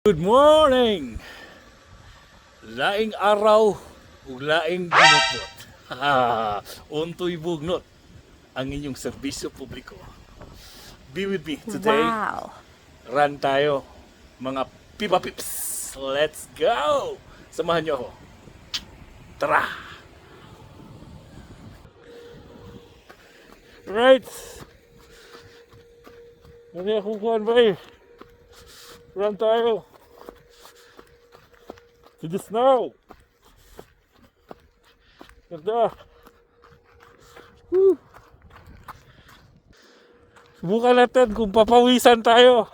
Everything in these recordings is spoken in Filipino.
Good morning! Laing araw ug laing ginutot. Untoy bugnot ang inyong serbisyo publiko. Be with me today. Wow. Run tayo, mga Pipa Pips. Let's go! Samahan niyo ako. Tara! Right! Ano akong kuhan ba eh? Run tayo! To the snow! Ganda! Woo! Subukan natin kung papawisan tayo.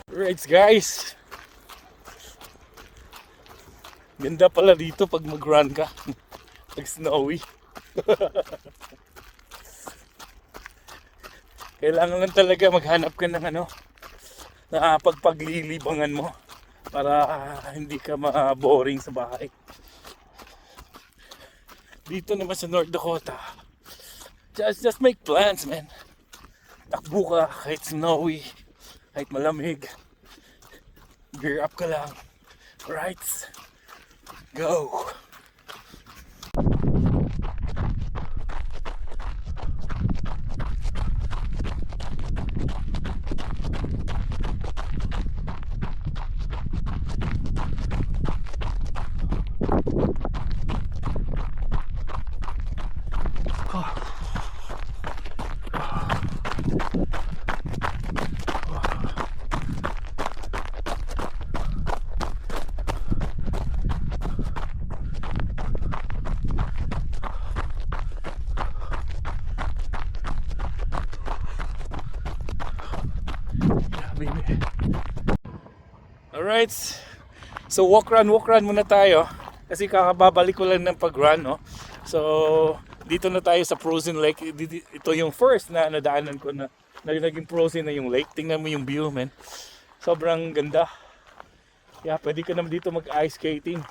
Right guys! Ganda pala dito pag mag-run ka. Pag snowy. Kailangan lang talaga maghanap ka ng na pagpaglilibangan mo para hindi ka ma-boring sa bahay. Dito naman sa North Dakota, just make plans, man. Takbo ka kahit snowy, kahit malamig. Gear up ka lang. Right? Go! Baby. Alright, so walk run muna tayo kasi kakababalik ko lang ng pag-run, no? So dito na tayo sa frozen lake. Ito yung first na nadaanan ko na naging frozen na yung lake. Tingnan mo yung view, man. Sobrang ganda. Yeah, pwede ka naman dito mag-ice skating.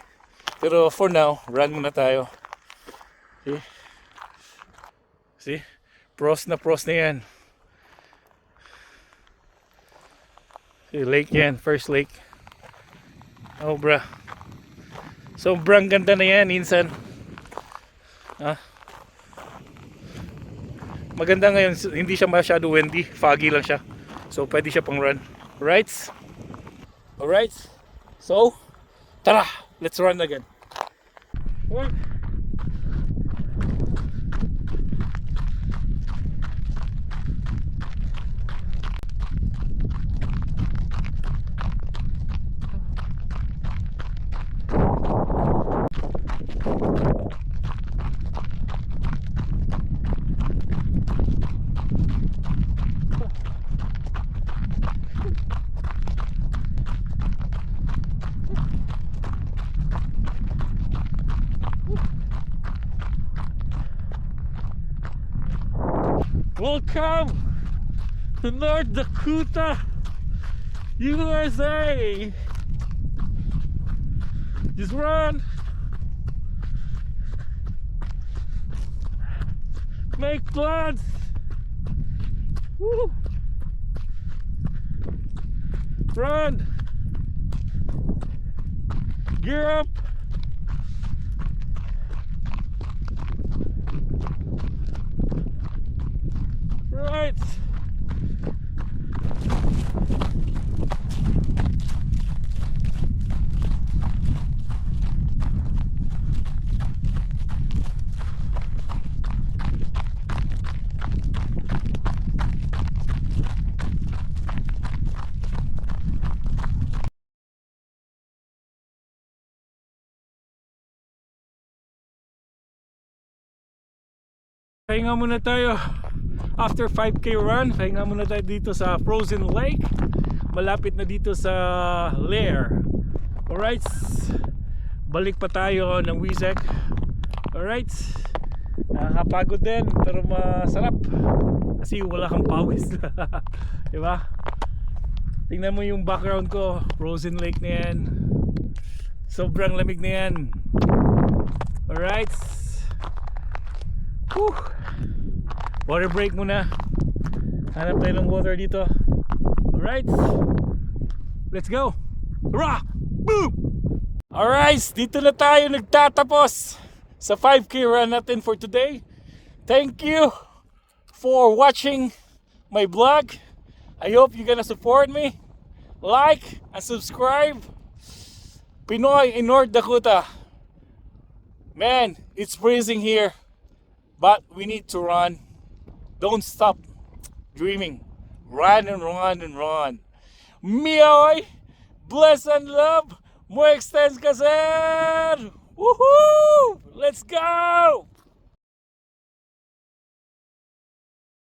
Pero for now, run muna tayo. See? Pros na yan. Lake yan, first lake. Oh bra. Sobrang ganda na yan, insan. Maganda ngayon, hindi siya masyado windy, foggy lang siya. So pwede siya pang run. Alright? Alright? So, tara, let's run again. Alright. Welcome to North Dakota, USA. Just run. Make plans. Woo. Run. Gear up. Right. Pahinga muna tayo. After 5K run, pahinga muna tayo dito sa frozen lake. Malapit na dito sa lair. Alright, balik pa tayo ng Wizek. Alright, nakakapagod din pero masarap kasi wala kang pawis. Diba? Tingnan mo yung background ko, frozen lake na yan. Sobrang lamig na yan. Alright. Whew. Water break muna. Hanap tayo ng water dito. Alright. Let's go. Hurrah! Boom! Alright, dito na tayo nagtatapos sa 5K run natin for today. Thank you for watching my vlog. I hope you're gonna support me. Like and subscribe. Pinoy in North Dakota. Man, it's freezing here, but we need to run. Don't stop dreaming. Run and run and run. Mioy, bless and love. More extends ka, sir. Woohoo! Let's go!